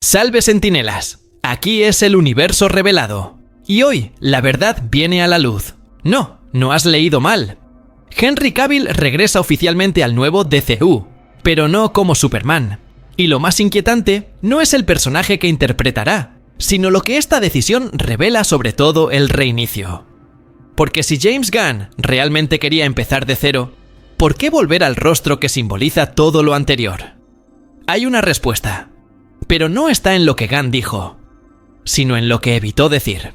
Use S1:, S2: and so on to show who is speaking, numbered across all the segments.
S1: Salve centinelas, aquí es el universo revelado. Y hoy la verdad viene a la luz. No has leído mal. Henry Cavill regresa oficialmente al nuevo DCU, pero no como Superman. Y lo más inquietante no es el personaje que interpretará, sino lo que esta decisión revela sobre todo el reinicio. Porque si James Gunn realmente quería empezar de cero, ¿por qué volver al rostro que simboliza todo lo anterior? Hay una respuesta, pero no está en lo que Gunn dijo, sino en lo que evitó decir.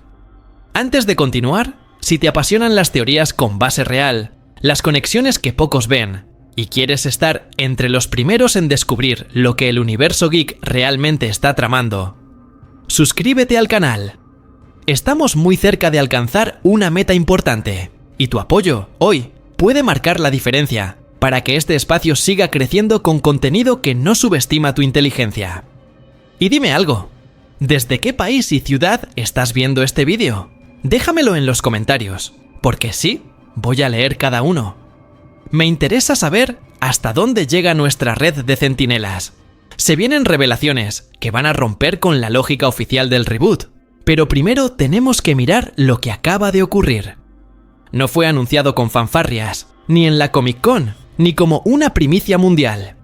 S1: Antes de continuar, si te apasionan las teorías con base real, las conexiones que pocos ven, y quieres estar entre los primeros en descubrir lo que el universo geek realmente está tramando, suscríbete al canal. Estamos muy cerca de alcanzar una meta importante, y tu apoyo, hoy, puede marcar la diferencia para que este espacio siga creciendo con contenido que no subestima tu inteligencia. Y dime algo, ¿desde qué país y ciudad estás viendo este vídeo? Déjamelo en los comentarios, porque sí, voy a leer cada uno. Me interesa saber hasta dónde llega nuestra red de centinelas. Se vienen revelaciones que van a romper con la lógica oficial del reboot, pero primero tenemos que mirar lo que acaba de ocurrir. No fue anunciado con fanfarrias, ni en la Comic Con, ni como una primicia mundial.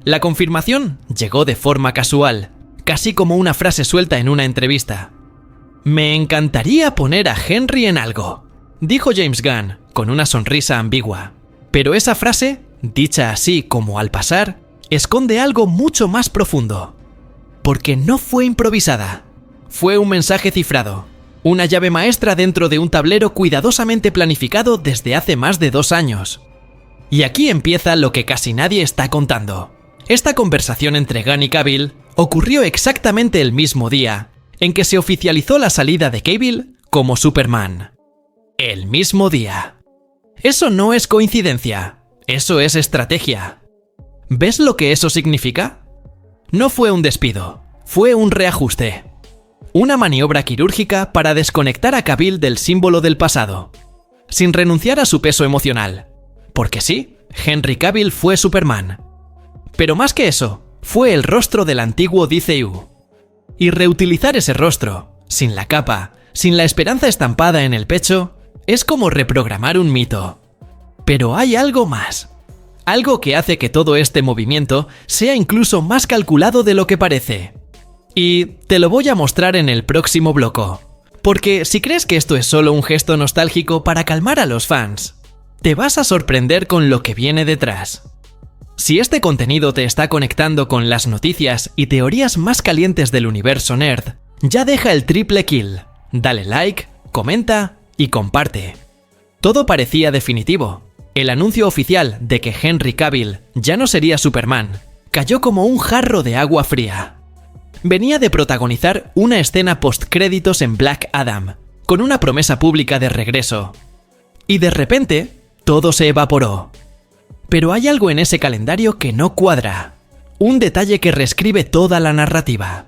S1: La confirmación llegó de forma casual, casi como una frase suelta en una entrevista. Me encantaría poner a Henry en algo, dijo James Gunn con una sonrisa ambigua. Pero esa frase, dicha así como al pasar, esconde algo mucho más profundo. Porque no fue improvisada. Fue un mensaje cifrado, una llave maestra dentro de un tablero cuidadosamente planificado desde hace más de 2 años. Y aquí empieza lo que casi nadie está contando. Esta conversación entre Gunn y Cavill ocurrió exactamente el mismo día en que se oficializó la salida de Cavill como Superman. El mismo día. Eso no es coincidencia, eso es estrategia. ¿Ves lo que eso significa? No fue un despido, fue un reajuste. Una maniobra quirúrgica para desconectar a Cavill del símbolo del pasado, sin renunciar a su peso emocional. Porque sí, Henry Cavill fue Superman. Pero más que eso, fue el rostro del antiguo DCU. Y reutilizar ese rostro, sin la capa, sin la esperanza estampada en el pecho, es como reprogramar un mito. Pero hay algo más. Algo que hace que todo este movimiento sea incluso más calculado de lo que parece. Y te lo voy a mostrar en el próximo bloco. Porque si crees que esto es solo un gesto nostálgico para calmar a los fans, te vas a sorprender con lo que viene detrás. Si este contenido te está conectando con las noticias y teorías más calientes del universo nerd, ya deja el triple kill, dale like, comenta y comparte. Todo parecía definitivo. El anuncio oficial de que Henry Cavill ya no sería Superman cayó como un jarro de agua fría. Venía de protagonizar una escena postcréditos en Black Adam, con una promesa pública de regreso. Y de repente, todo se evaporó. Pero hay algo en ese calendario que no cuadra. Un detalle que reescribe toda la narrativa.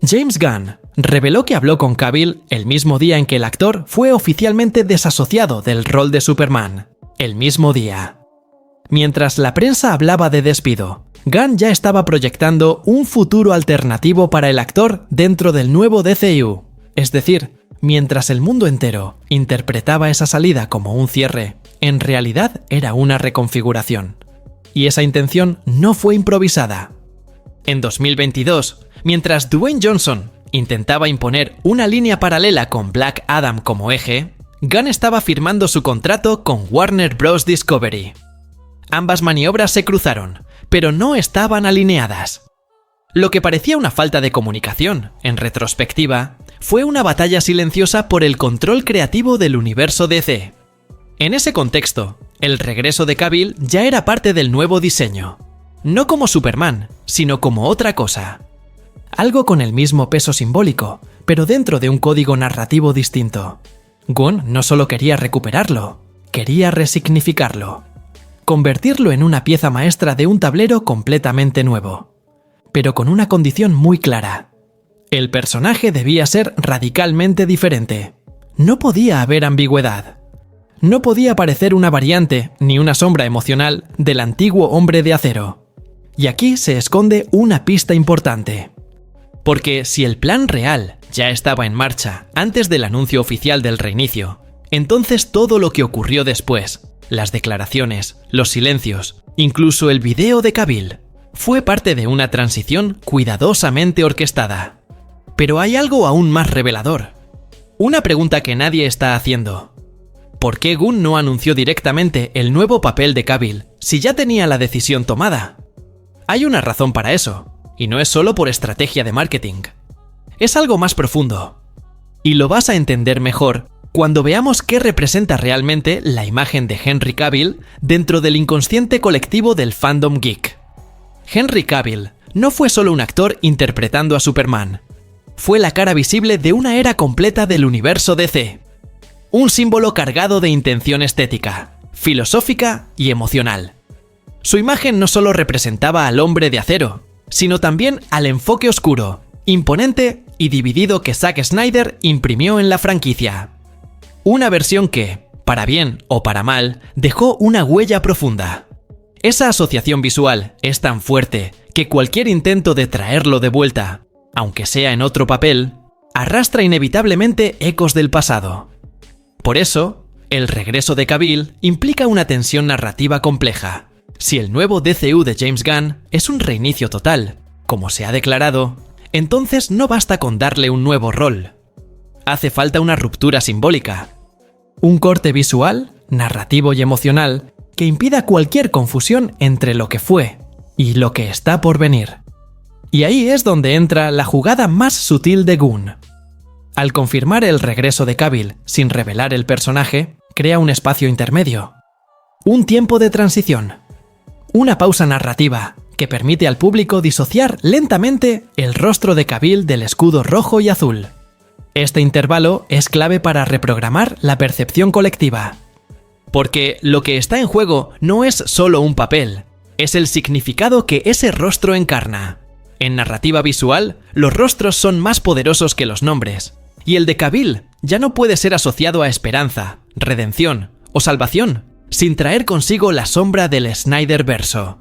S1: James Gunn reveló que habló con Cavill el mismo día en que el actor fue oficialmente desasociado del rol de Superman. El mismo día. Mientras la prensa hablaba de despido, Gunn ya estaba proyectando un futuro alternativo para el actor dentro del nuevo DCU. Es decir, mientras el mundo entero interpretaba esa salida como un cierre, en realidad era una reconfiguración. Y esa intención no fue improvisada. En 2022, mientras Dwayne Johnson intentaba imponer una línea paralela con Black Adam como eje, Gunn estaba firmando su contrato con Warner Bros. Discovery. Ambas maniobras se cruzaron, pero no estaban alineadas. Lo que parecía una falta de comunicación, en retrospectiva, fue una batalla silenciosa por el control creativo del universo DC. En ese contexto, el regreso de Cavill ya era parte del nuevo diseño. No como Superman, sino como otra cosa. Algo con el mismo peso simbólico, pero dentro de un código narrativo distinto. Gunn no solo quería recuperarlo, quería resignificarlo. Convertirlo en una pieza maestra de un tablero completamente nuevo. Pero con una condición muy clara. El personaje debía ser radicalmente diferente. No podía haber ambigüedad. No podía parecer una variante ni una sombra emocional del antiguo Hombre de Acero. Y aquí se esconde una pista importante. Porque si el plan real ya estaba en marcha antes del anuncio oficial del reinicio, entonces todo lo que ocurrió después, las declaraciones, los silencios, incluso el video de Cavill, fue parte de una transición cuidadosamente orquestada. Pero hay algo aún más revelador. Una pregunta que nadie está haciendo. ¿Por qué Gunn no anunció directamente el nuevo papel de Cavill si ya tenía la decisión tomada? Hay una razón para eso, y no es solo por estrategia de marketing. Es algo más profundo. Y lo vas a entender mejor cuando veamos qué representa realmente la imagen de Henry Cavill dentro del inconsciente colectivo del fandom geek. Henry Cavill no fue solo un actor interpretando a Superman. Fue la cara visible de una era completa del universo DC. Un símbolo cargado de intención estética, filosófica y emocional. Su imagen no solo representaba al hombre de acero, sino también al enfoque oscuro, imponente y dividido que Zack Snyder imprimió en la franquicia. Una versión que, para bien o para mal, dejó una huella profunda. Esa asociación visual es tan fuerte que cualquier intento de traerlo de vuelta, aunque sea en otro papel, arrastra inevitablemente ecos del pasado. Por eso, el regreso de Cavill implica una tensión narrativa compleja. Si el nuevo DCU de James Gunn es un reinicio total, como se ha declarado, entonces no basta con darle un nuevo rol. Hace falta una ruptura simbólica. Un corte visual, narrativo y emocional que impida cualquier confusión entre lo que fue y lo que está por venir. Y ahí es donde entra la jugada más sutil de Gunn. Al confirmar el regreso de Cavill sin revelar el personaje, crea un espacio intermedio. Un tiempo de transición. Una pausa narrativa que permite al público disociar lentamente el rostro de Cavill del escudo rojo y azul. Este intervalo es clave para reprogramar la percepción colectiva. Porque lo que está en juego no es solo un papel, es el significado que ese rostro encarna. En narrativa visual, los rostros son más poderosos que los nombres, y el de Cavill ya no puede ser asociado a esperanza, redención o salvación, sin traer consigo la sombra del Snyderverso.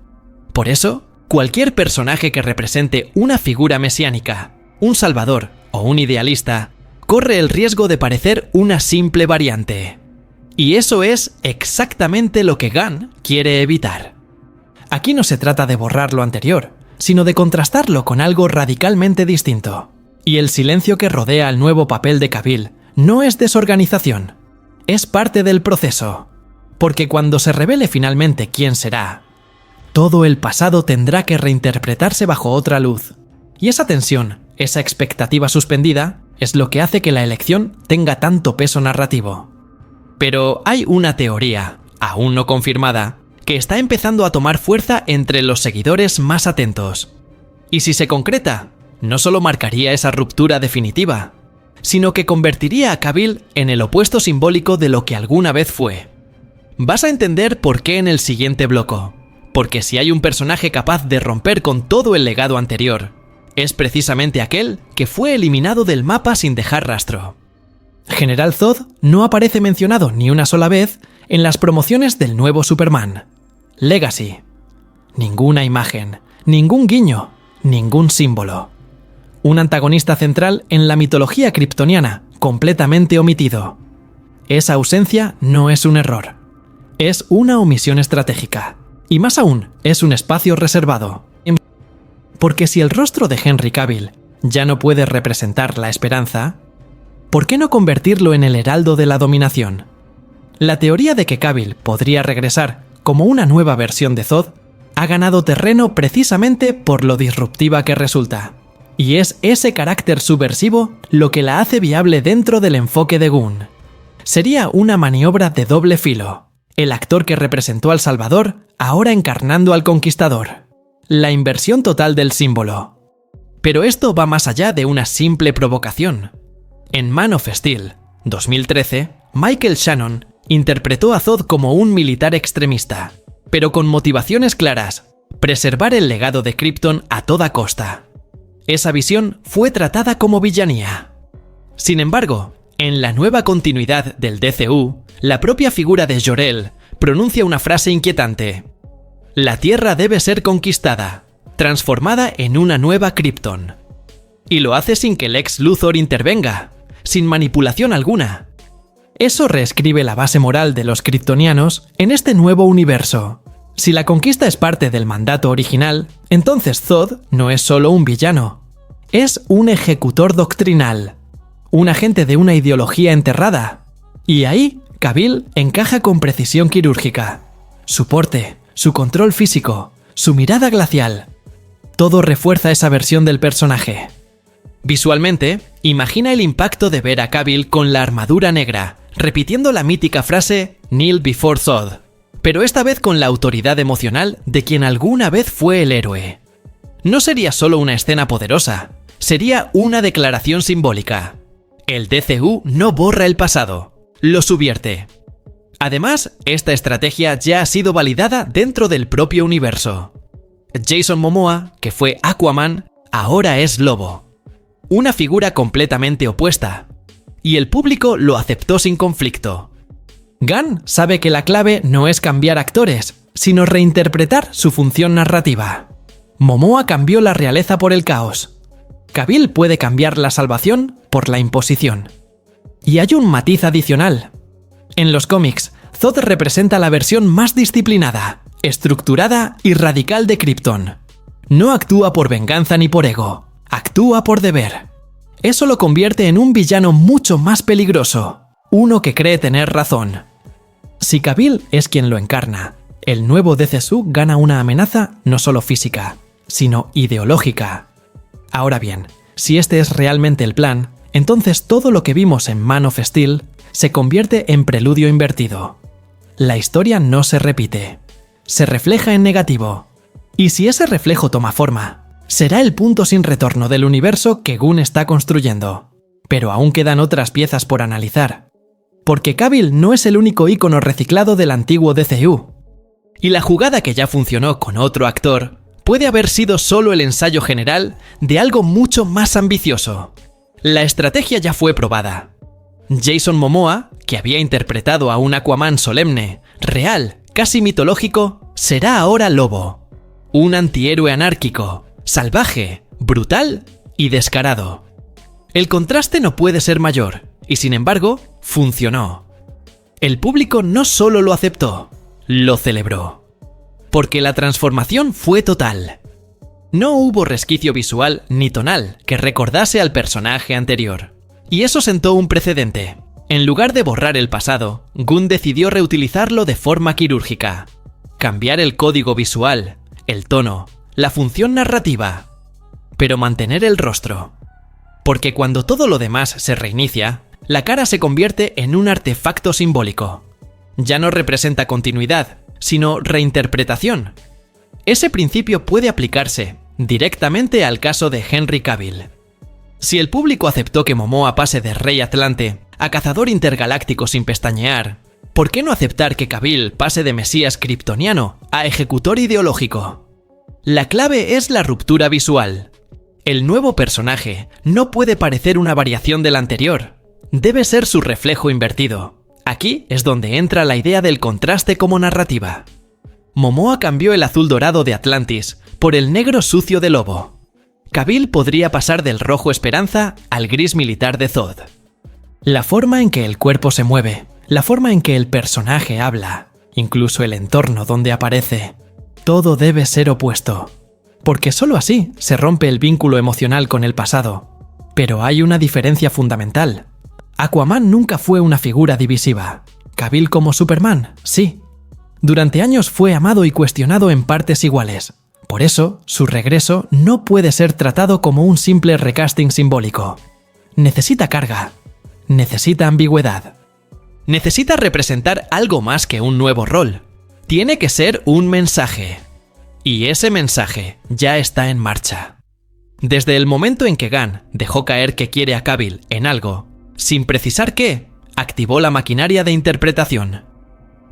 S1: Por eso, cualquier personaje que represente una figura mesiánica, un salvador o un idealista, corre el riesgo de parecer una simple variante. Y eso es exactamente lo que Gunn quiere evitar. Aquí no se trata de borrar lo anterior, sino de contrastarlo con algo radicalmente distinto. Y el silencio que rodea al nuevo papel de Cavill no es desorganización, es parte del proceso. Porque cuando se revele finalmente quién será, todo el pasado tendrá que reinterpretarse bajo otra luz. Y esa tensión, esa expectativa suspendida, es lo que hace que la elección tenga tanto peso narrativo. Pero hay una teoría, aún no confirmada, que está empezando a tomar fuerza entre los seguidores más atentos. Y si se concreta, no solo marcaría esa ruptura definitiva, sino que convertiría a Cavill en el opuesto simbólico de lo que alguna vez fue. Vas a entender por qué en el siguiente bloco, porque si hay un personaje capaz de romper con todo el legado anterior, es precisamente aquel que fue eliminado del mapa sin dejar rastro. General Zod no aparece mencionado ni una sola vez en las promociones del nuevo Superman. Legacy. Ninguna imagen, ningún guiño, ningún símbolo. Un antagonista central en la mitología kryptoniana, completamente omitido. Esa ausencia no es un error. Es una omisión estratégica. Y más aún, es un espacio reservado. Porque si el rostro de Henry Cavill ya no puede representar la esperanza, ¿por qué no convertirlo en el heraldo de la dominación? La teoría de que Cavill podría regresar como una nueva versión de Zod ha ganado terreno precisamente por lo disruptiva que resulta. Y es ese carácter subversivo lo que la hace viable dentro del enfoque de Gunn. Sería una maniobra de doble filo. El actor que representó al Salvador ahora encarnando al Conquistador. La inversión total del símbolo. Pero esto va más allá de una simple provocación. En Man of Steel, 2013, Michael Shannon interpretó a Zod como un militar extremista, pero con motivaciones claras: preservar el legado de Krypton a toda costa. Esa visión fue tratada como villanía. Sin embargo, en la nueva continuidad del DCU, la propia figura de Jor-El pronuncia una frase inquietante: la Tierra debe ser conquistada, transformada en una nueva Krypton. Y lo hace sin que Lex Luthor intervenga, sin manipulación alguna. Eso reescribe la base moral de los kryptonianos en este nuevo universo. Si la conquista es parte del mandato original, entonces Zod no es solo un villano. Es un ejecutor doctrinal, un agente de una ideología enterrada. Y ahí, Cavill encaja con precisión quirúrgica. Su porte, su control físico, su mirada glacial. Todo refuerza esa versión del personaje. Visualmente, imagina el impacto de ver a Cavill con la armadura negra, repitiendo la mítica frase "Kneel before Zod", pero esta vez con la autoridad emocional de quien alguna vez fue el héroe. No sería solo una escena poderosa, sería una declaración simbólica. El DCU no borra el pasado, lo subvierte. Además, esta estrategia ya ha sido validada dentro del propio universo. Jason Momoa, que fue Aquaman, ahora es Lobo. Una figura completamente opuesta. Y el público lo aceptó sin conflicto. Gunn sabe que la clave no es cambiar actores, sino reinterpretar su función narrativa. Momoa cambió la realeza por el caos. Cavill puede cambiar la salvación por la imposición. Y hay un matiz adicional. En los cómics, Zod representa la versión más disciplinada, estructurada y radical de Krypton. No actúa por venganza ni por ego, actúa por deber. Eso lo convierte en un villano mucho más peligroso, uno que cree tener razón. Si Cavill es quien lo encarna, el nuevo DCU gana una amenaza no solo física, sino ideológica. Ahora bien, si este es realmente el plan, entonces todo lo que vimos en Man of Steel se convierte en preludio invertido. La historia no se repite, se refleja en negativo. Y si ese reflejo toma forma, será el punto sin retorno del universo que Gunn está construyendo. Pero aún quedan otras piezas por analizar. Porque Cavill no es el único ícono reciclado del antiguo DCU. Y la jugada que ya funcionó con otro actor puede haber sido solo el ensayo general de algo mucho más ambicioso. La estrategia ya fue probada. Jason Momoa, que había interpretado a un Aquaman solemne, real, casi mitológico, será ahora Lobo. Un antihéroe anárquico, salvaje, brutal y descarado. El contraste no puede ser mayor, y sin embargo, funcionó. El público no solo lo aceptó, lo celebró. Porque la transformación fue total. No hubo resquicio visual ni tonal que recordase al personaje anterior. Y eso sentó un precedente. En lugar de borrar el pasado, Gunn decidió reutilizarlo de forma quirúrgica. Cambiar el código visual, el tono, la función narrativa. Pero mantener el rostro. Porque cuando todo lo demás se reinicia, la cara se convierte en un artefacto simbólico. Ya no representa continuidad, sino reinterpretación. Ese principio puede aplicarse directamente al caso de Henry Cavill. Si el público aceptó que Momoa pase de Rey Atlante a cazador intergaláctico sin pestañear, ¿por qué no aceptar que Cavill pase de Mesías kryptoniano a ejecutor ideológico? La clave es la ruptura visual. El nuevo personaje no puede parecer una variación del anterior, debe ser su reflejo invertido. Aquí es donde entra la idea del contraste como narrativa. Momoa cambió el azul dorado de Atlantis por el negro sucio de Lobo. Cavill podría pasar del rojo esperanza al gris militar de Zod. La forma en que el cuerpo se mueve, la forma en que el personaje habla, incluso el entorno donde aparece, todo debe ser opuesto. Porque solo así se rompe el vínculo emocional con el pasado. Pero hay una diferencia fundamental. Aquaman nunca fue una figura divisiva. Cavill como Superman, sí. Durante años fue amado y cuestionado en partes iguales. Por eso, su regreso no puede ser tratado como un simple recasting simbólico. Necesita carga. Necesita ambigüedad. Necesita representar algo más que un nuevo rol. Tiene que ser un mensaje. Y ese mensaje ya está en marcha. Desde el momento en que Gunn dejó caer que quiere a Cavill en algo, sin precisar qué, activó la maquinaria de interpretación.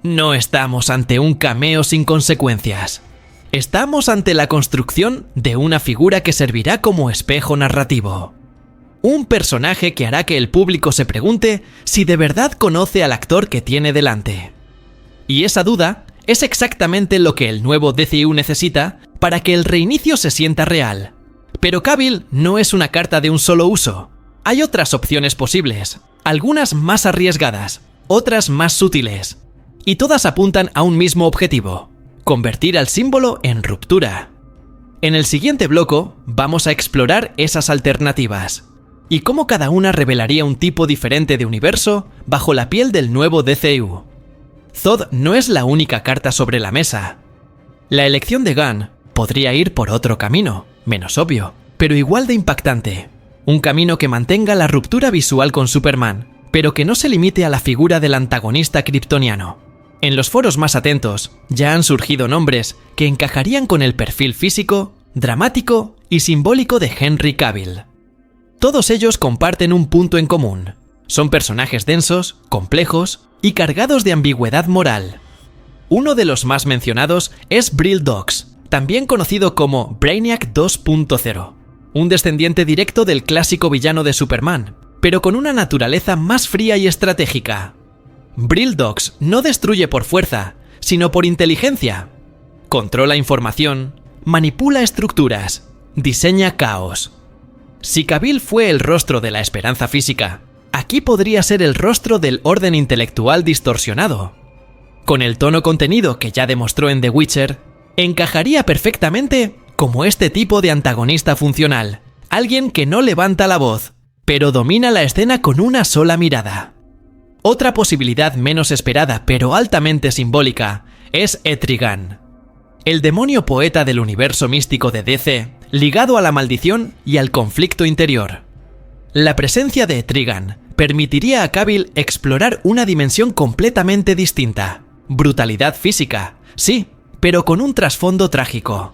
S1: No estamos ante un cameo sin consecuencias. Estamos ante la construcción de una figura que servirá como espejo narrativo. Un personaje que hará que el público se pregunte si de verdad conoce al actor que tiene delante. Y esa duda es exactamente lo que el nuevo DCU necesita para que el reinicio se sienta real, Pero Cavill no es una carta de un solo uso. Hay otras opciones posibles, algunas más arriesgadas, otras más sutiles. Y todas apuntan a un mismo objetivo: convertir al símbolo en ruptura. En el siguiente bloque vamos a explorar esas alternativas y cómo cada una revelaría un tipo diferente de universo bajo la piel del nuevo DCU. Zod no es la única carta sobre la mesa. La elección de Gunn podría ir por otro camino, menos obvio, pero igual de impactante. Un camino que mantenga la ruptura visual con Superman, pero que no se limite a la figura del antagonista kryptoniano. En los foros más atentos ya han surgido nombres que encajarían con el perfil físico, dramático y simbólico de Henry Cavill. Todos ellos comparten un punto en común. Son personajes densos, complejos y cargados de ambigüedad moral. Uno de los más mencionados es Bril Dox, también conocido como Brainiac 2.0, un descendiente directo del clásico villano de Superman, pero con una naturaleza más fría y estratégica. Bril Dox no destruye por fuerza, sino por inteligencia. Controla información, manipula estructuras, diseña caos. Si Cavill fue el rostro de la esperanza física, aquí podría ser el rostro del orden intelectual distorsionado. Con el tono contenido que ya demostró en The Witcher, encajaría perfectamente como este tipo de antagonista funcional, alguien que no levanta la voz, pero domina la escena con una sola mirada. Otra posibilidad menos esperada pero altamente simbólica es Etrigan, el demonio poeta del universo místico de DC, ligado a la maldición y al conflicto interior. La presencia de Etrigan permitiría a Cavill explorar una dimensión completamente distinta: brutalidad física, sí, pero con un trasfondo trágico.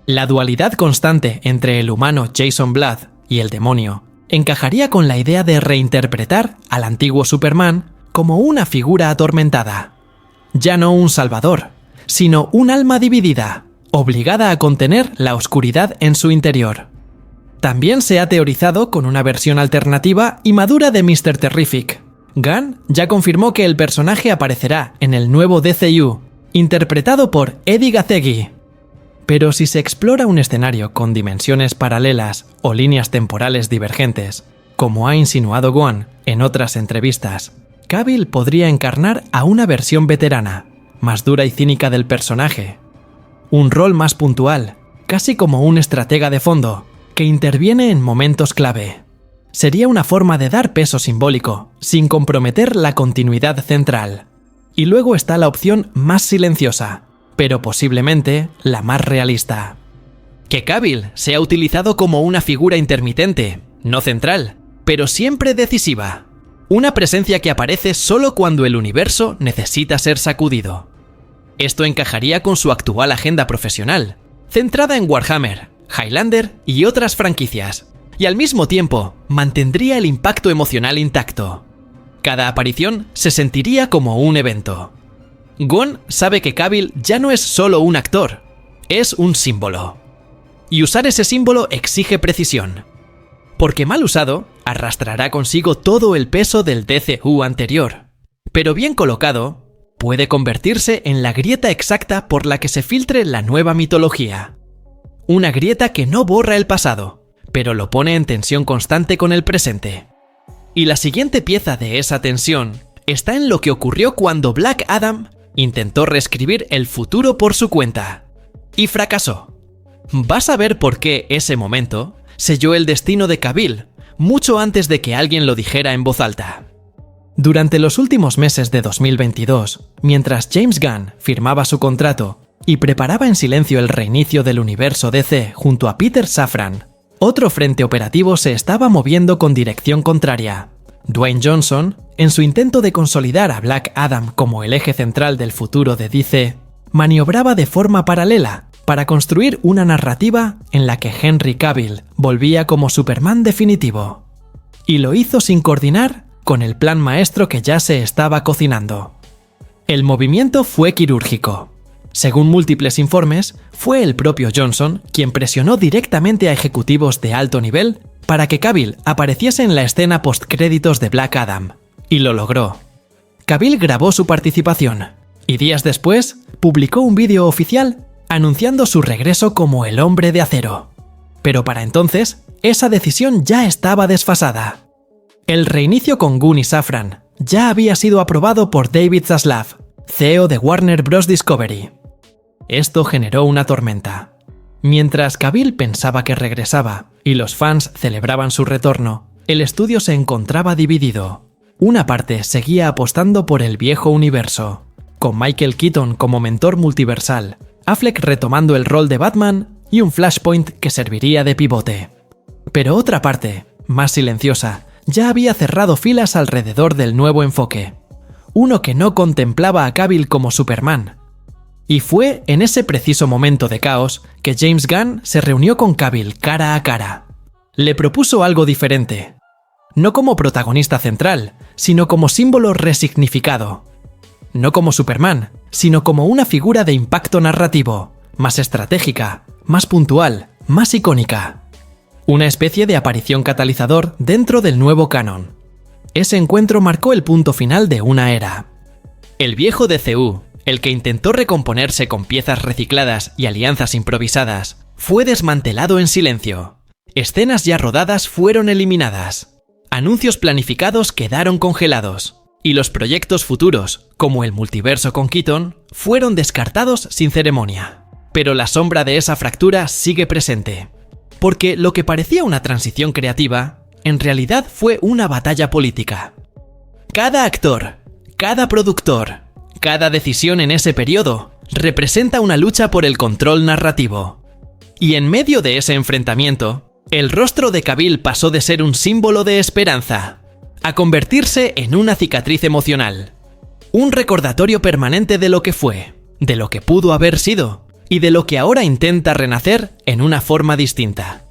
S1: La dualidad constante entre el humano Jason Blood y el demonio encajaría con la idea de reinterpretar al antiguo Superman como una figura atormentada. Ya no un salvador, sino un alma dividida, obligada a contener la oscuridad en su interior. También se ha teorizado con una versión alternativa y madura de Mr. Terrific. Gunn ya confirmó que el personaje aparecerá en el nuevo DCU, interpretado por Eddie Gazzegui. Pero si se explora un escenario con dimensiones paralelas o líneas temporales divergentes, como ha insinuado Gunn en otras entrevistas, Cavill podría encarnar a una versión veterana, más dura y cínica del personaje. Un rol más puntual, casi como un estratega de fondo, que interviene en momentos clave. Sería una forma de dar peso simbólico, sin comprometer la continuidad central. Y luego está la opción más silenciosa, pero posiblemente la más realista. Que Cavill sea utilizado como una figura intermitente, no central, pero siempre decisiva. Una presencia que aparece solo cuando el universo necesita ser sacudido. Esto encajaría con su actual agenda profesional, centrada en Warhammer, Highlander y otras franquicias, y al mismo tiempo mantendría el impacto emocional intacto. Cada aparición se sentiría como un evento. Gunn sabe que Cavill ya no es solo un actor, es un símbolo. Y usar ese símbolo exige precisión. Porque mal usado, arrastrará consigo todo el peso del DCU anterior. Pero bien colocado, puede convertirse en la grieta exacta por la que se filtre la nueva mitología. Una grieta que no borra el pasado, pero lo pone en tensión constante con el presente. Y la siguiente pieza de esa tensión está en lo que ocurrió cuando Black Adam intentó reescribir el futuro por su cuenta. Y fracasó. Vas a ver por qué ese momento selló el destino de Cavill, mucho antes de que alguien lo dijera en voz alta. Durante los últimos meses de 2022, mientras James Gunn firmaba su contrato y preparaba en silencio el reinicio del universo DC junto a Peter Safran, otro frente operativo se estaba moviendo con dirección contraria. Dwayne Johnson, en su intento de consolidar a Black Adam como el eje central del futuro de DC, maniobraba de forma paralela para construir una narrativa en la que Henry Cavill volvía como Superman definitivo. Y lo hizo sin coordinar con el plan maestro que ya se estaba cocinando. El movimiento fue quirúrgico. Según múltiples informes, fue el propio Johnson quien presionó directamente a ejecutivos de alto nivel para que Cavill apareciese en la escena postcréditos de Black Adam. Y lo logró. Cavill grabó su participación, y días después publicó un vídeo oficial anunciando su regreso como el Hombre de Acero. Pero para entonces, esa decisión ya estaba desfasada. El reinicio con Gunn y Safran ya había sido aprobado por David Zaslav, CEO de Warner Bros. Discovery. Esto generó una tormenta. Mientras Cavill pensaba que regresaba y los fans celebraban su retorno, el estudio se encontraba dividido. Una parte seguía apostando por el viejo universo, con Michael Keaton como mentor multiversal, Affleck retomando el rol de Batman y un Flashpoint que serviría de pivote. Pero otra parte, más silenciosa, ya había cerrado filas alrededor del nuevo enfoque. Uno que no contemplaba a Cavill como Superman. Y fue en ese preciso momento de caos que James Gunn se reunió con Cavill cara a cara. Le propuso algo diferente. No como protagonista central, sino como símbolo resignificado. No como Superman, sino como una figura de impacto narrativo, más estratégica, más puntual, más icónica. Una especie de aparición catalizador dentro del nuevo canon. Ese encuentro marcó el punto final de una era. El viejo DCU, el que intentó recomponerse con piezas recicladas y alianzas improvisadas, fue desmantelado en silencio. Escenas ya rodadas fueron eliminadas. Anuncios planificados quedaron congelados. Y los proyectos futuros, como el multiverso con Keaton, fueron descartados sin ceremonia. Pero la sombra de esa fractura sigue presente. Porque lo que parecía una transición creativa, en realidad fue una batalla política. Cada actor, cada productor, cada decisión en ese periodo representa una lucha por el control narrativo. Y en medio de ese enfrentamiento, el rostro de Cavill pasó de ser un símbolo de esperanza a convertirse en una cicatriz emocional. Un recordatorio permanente de lo que fue, de lo que pudo haber sido, y de lo que ahora intenta renacer en una forma distinta.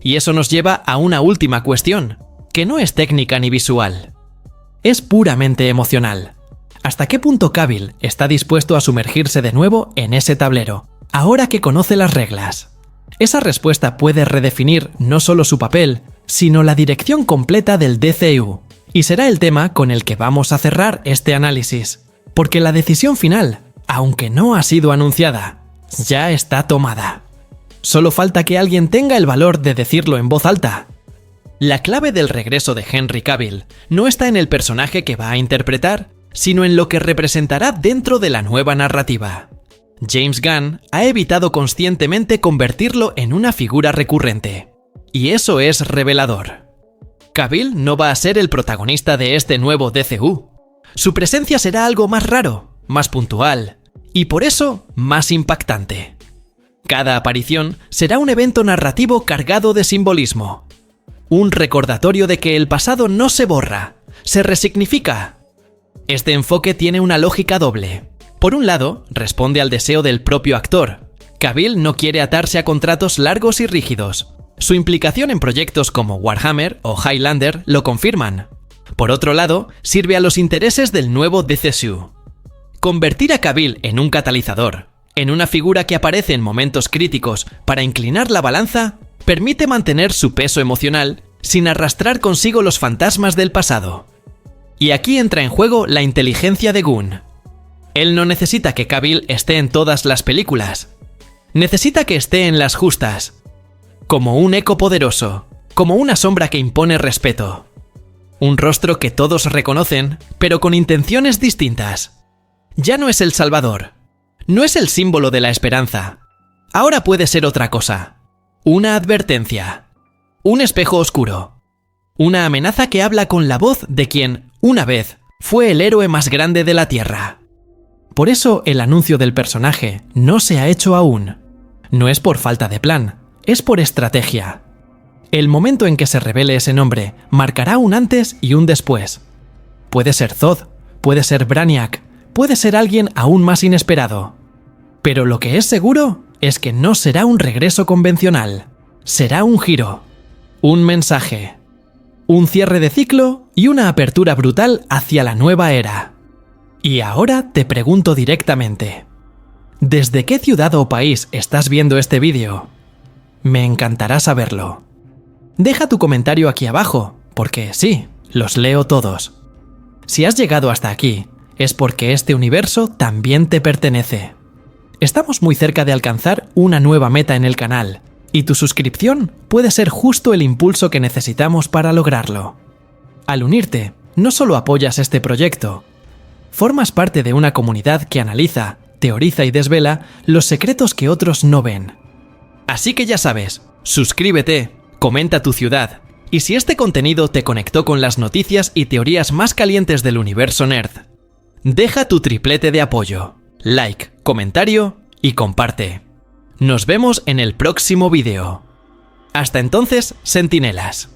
S1: Y eso nos lleva a una última cuestión, que no es técnica ni visual. Es puramente emocional. ¿Hasta qué punto Cavill está dispuesto a sumergirse de nuevo en ese tablero, ahora que conoce las reglas? Esa respuesta puede redefinir no solo su papel, sino la dirección completa del DCU. Y será el tema con el que vamos a cerrar este análisis, porque la decisión final, aunque no ha sido anunciada, ya está tomada. Solo falta que alguien tenga el valor de decirlo en voz alta. La clave del regreso de Henry Cavill no está en el personaje que va a interpretar, sino en lo que representará dentro de la nueva narrativa. James Gunn ha evitado conscientemente convertirlo en una figura recurrente. Y eso es revelador. Cavill no va a ser el protagonista de este nuevo DCU. Su presencia será algo más raro, más puntual, y por eso más impactante. Cada aparición será un evento narrativo cargado de simbolismo. Un recordatorio de que el pasado no se borra, se resignifica. Este enfoque tiene una lógica doble. Por un lado, responde al deseo del propio actor. Cavill no quiere atarse a contratos largos y rígidos. Su implicación en proyectos como Warhammer o Highlander lo confirman. Por otro lado, sirve a los intereses del nuevo DCU. Convertir a Cavill en un catalizador, en una figura que aparece en momentos críticos para inclinar la balanza, permite mantener su peso emocional sin arrastrar consigo los fantasmas del pasado. Y aquí entra en juego la inteligencia de Gunn. Él no necesita que Cavill esté en todas las películas. Necesita que esté en las justas. Como un eco poderoso, como una sombra que impone respeto. Un rostro que todos reconocen, pero con intenciones distintas. Ya no es el Salvador. No es el símbolo de la esperanza. Ahora puede ser otra cosa. Una advertencia. Un espejo oscuro. Una amenaza que habla con la voz de quien, una vez, fue el héroe más grande de la Tierra. Por eso el anuncio del personaje no se ha hecho aún. No es por falta de plan, es por estrategia. El momento en que se revele ese nombre marcará un antes y un después. Puede ser Zod, puede ser Brainiac, puede ser alguien aún más inesperado. Pero lo que es seguro es que no será un regreso convencional. Será un giro, un mensaje, un cierre de ciclo y una apertura brutal hacia la nueva era. Y ahora te pregunto directamente, ¿desde qué ciudad o país estás viendo este vídeo? Me encantará saberlo. Deja tu comentario aquí abajo, porque sí, los leo todos. Si has llegado hasta aquí, es porque este universo también te pertenece. Estamos muy cerca de alcanzar una nueva meta en el canal, Y tu suscripción puede ser justo el impulso que necesitamos para lograrlo. Al unirte, no solo apoyas este proyecto, formas parte de una comunidad que analiza, teoriza y desvela los secretos que otros no ven. Así que ya sabes, suscríbete, comenta tu ciudad, y si este contenido te conectó con las noticias y teorías más calientes del universo nerd, deja tu triplete de apoyo, like, comentario y comparte. Nos vemos en el próximo vídeo. Hasta entonces, sentinelas.